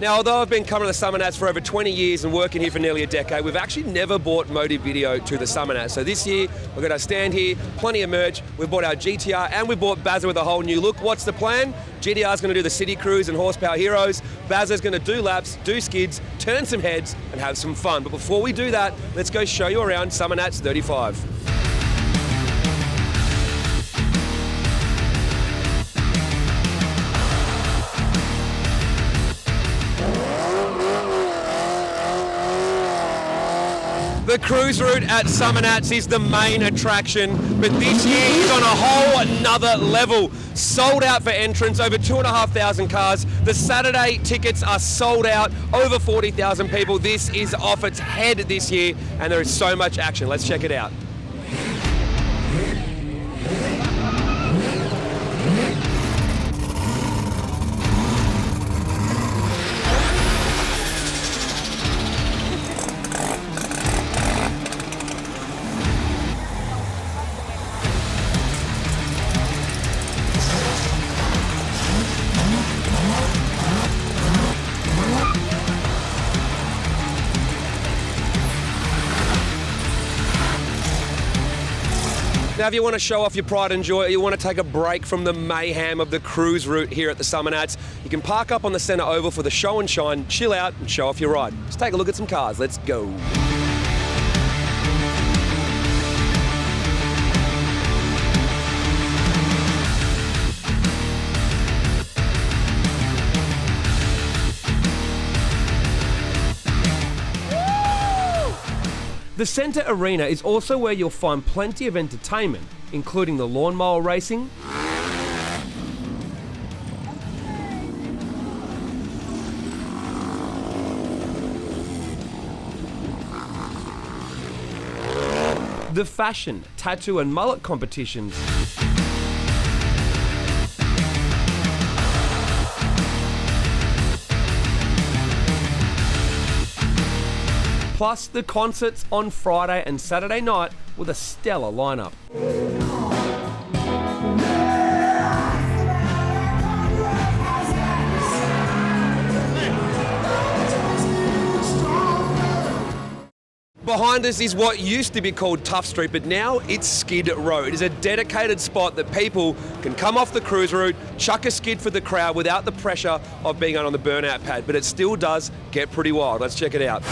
Now, although I've been coming to the Summernats for over 20 years and working here for nearly a decade, we've actually never brought motive video to the Summernats. So this year, we've got our stand here, plenty of merch, we've bought our GTR and we bought Bazza with a whole new look. What's the plan? GTR's going to do the city cruise and horsepower heroes, Bazza's going to do laps, do skids, turn some heads and have some fun. But before we do that, let's go show you around Summernats 35. The cruise route at Summernats is the main attraction, but this year is on a whole another level. Sold out for entrance, over 2,500 cars. The Saturday tickets are sold out, over 40,000 people. This is off its head this year, and there is so much action. Let's check it out. Now, if you want to show off your pride and joy, or you want to take a break from the mayhem of the cruise route here at the Summernats, you can park up on the centre oval for the show and shine, chill out and show off your ride. Let's take a look at some cars. Let's go. The centre arena is also where you'll find plenty of entertainment, including the lawnmower racing, the fashion, tattoo and mullet competitions, plus the concerts on Friday and Saturday night with a stellar lineup. Behind us is what used to be called Tough Street, but now it's Skid Row. It is a dedicated spot that people can come off the cruise route, chuck a skid for the crowd without the pressure of being on the burnout pad, but it still does get pretty wild. Let's check it out.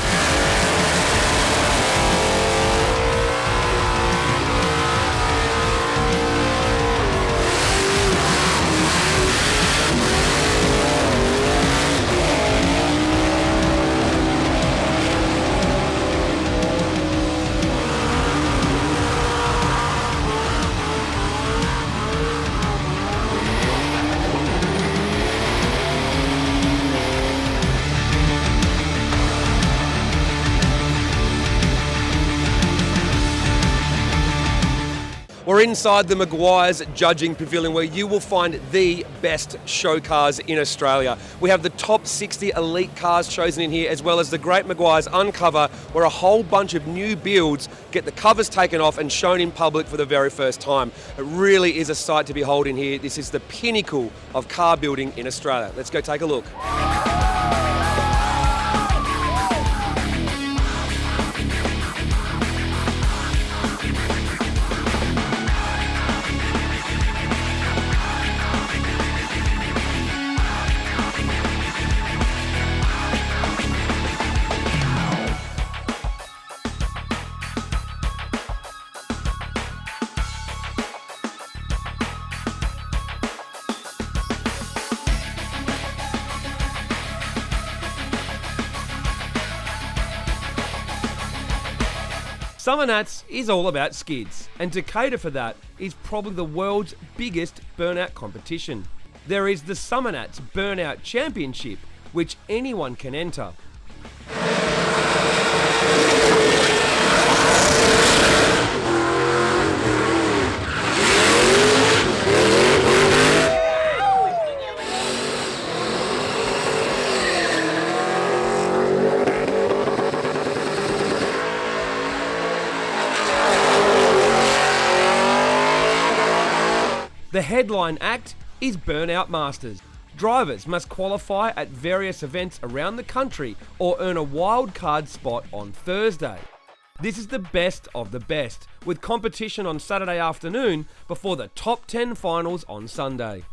We're inside the Maguire's Judging Pavilion, where you will find the best show cars in Australia. We have the top 60 elite cars chosen in here, as well as the Great Maguire's Uncover, where a whole bunch of new builds get the covers taken off and shown in public for the very first time. It really is a sight to behold in here. This is the pinnacle of car building in Australia. Let's go take a look. Summernats is all about skids, and to cater for that is probably the world's biggest burnout competition. There is the Summernats Burnout Championship, which anyone can enter. The headline act is Burnout Masters. Drivers must qualify at various events around the country or earn a wildcard spot on Thursday. This is the best of the best, with competition on Saturday afternoon before the top 10 finals on Sunday.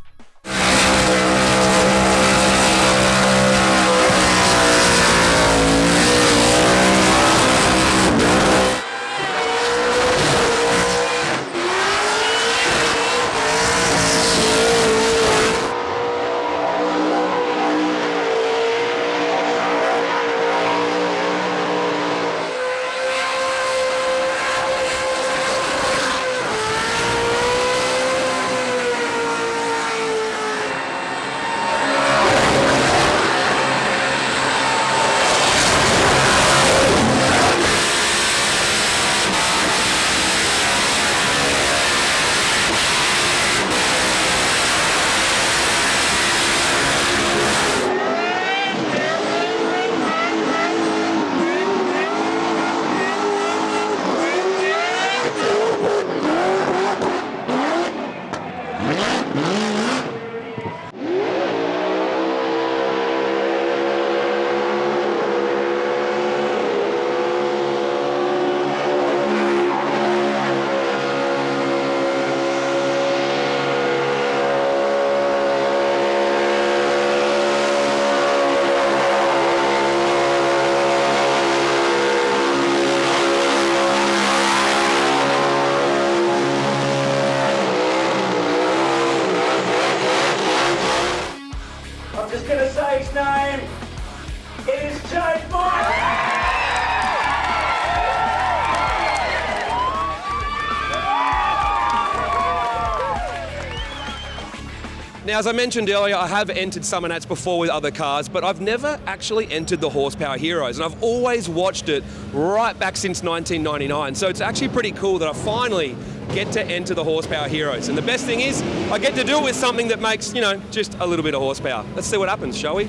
Now, as I mentioned earlier, I have entered Summernats before with other cars, but I've never actually entered the Horsepower Heroes, and I've always watched it right back since 1999. So it's actually pretty cool that I finally get to enter the Horsepower Heroes. And the best thing is, I get to do it with something that makes, just a little bit of horsepower. Let's see what happens, shall we?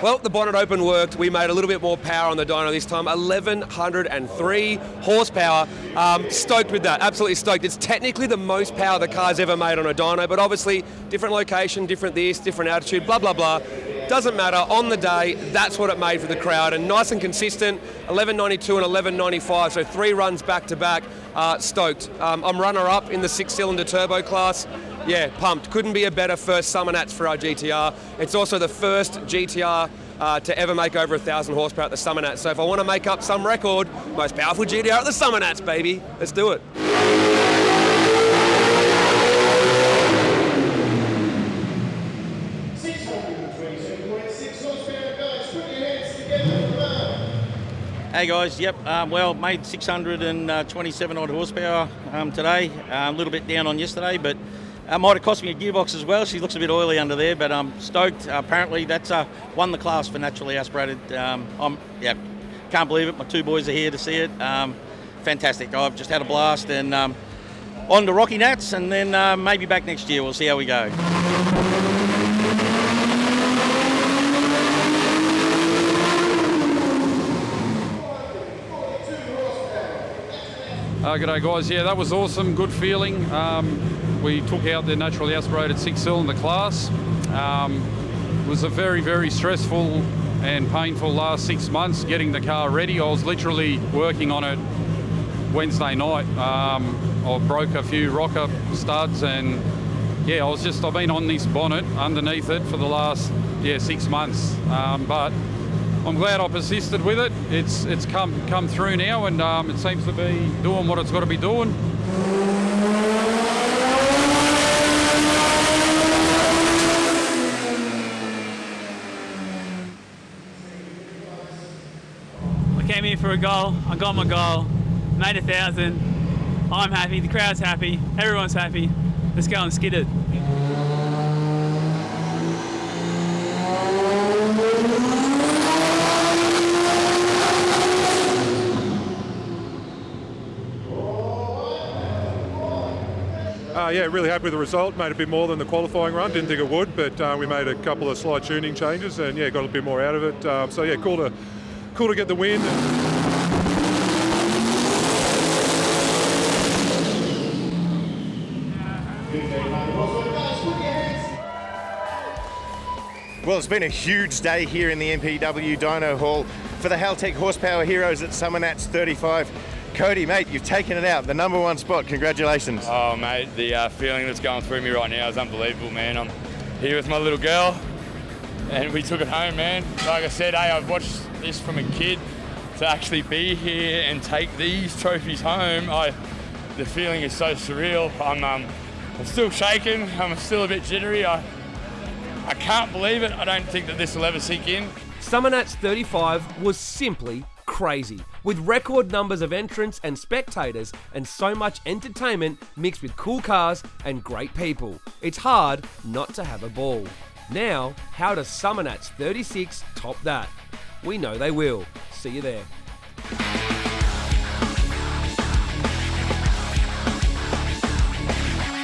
Well, the bonnet open worked. We made a little bit more power on the dyno this time, 1,103 horsepower. Stoked with that, absolutely stoked. It's technically the most power the car's ever made on a dyno, but obviously different location, different this, different altitude, blah, blah, blah. Doesn't matter. On the day, that's what it made for the crowd, and nice and consistent, 1192 and 1195, so 3 runs back to back. Stoked. I'm runner-up in the 6-cylinder turbo class. Yeah, pumped. Couldn't be a better first Summernats for our GTR. It's also the first GTR to ever make over 1,000 horsepower at the Summernats. So if I want to make up some record, most powerful GTR at the Summernats, baby. Let's do it. Hey guys, yep, made 627 odd horsepower today. A little bit down on yesterday, but might have cost me a gearbox as well. She looks a bit oily under there, but I'm stoked. Apparently that's won the class for naturally aspirated. Can't believe it. My 2 boys are here to see it. Fantastic. I've just had a blast, and on to Rocky Nats, and then maybe back next year. We'll see how we go. G'day guys, yeah, that was awesome, good feeling. We took out the naturally aspirated 6-cylinder class. It was a very, very stressful and painful last 6 months getting the car ready. I was literally working on it Wednesday night. I broke a few rocker studs, and yeah, I've been on this bonnet underneath it for the last 6 months. But I'm glad I persisted with it. It's come through now, and it seems to be doing what it's got to be doing. I came here for a goal. I got my goal. Made 1,000. I'm happy. The crowd's happy. Everyone's happy. Let's go and skid it. Yeah, really happy with the result. Made a bit more than the qualifying run. Didn't think it would, but we made a couple of slight tuning changes and yeah, got a bit more out of it. So yeah, cool to get the win. Well, it's been a huge day here in the MPW Dyno Hall for the Haltech Horsepower Heroes at Summernats 35. Cody, mate, you've taken it out, the number one spot. Congratulations. Oh, mate, the feeling that's going through me right now is unbelievable, man. I'm here with my little girl, and we took it home, man. Like I said, I've watched this from a kid. To actually be here and take these trophies home, the feeling is so surreal. I'm still shaking. I'm still a bit jittery. I can't believe it. I don't think that this will ever sink in. Summernats 35 was simply crazy, with record numbers of entrants and spectators and so much entertainment mixed with cool cars and great people. It's hard not to have a ball. Now, how does Summernats 36 top that? We know they will. See you there.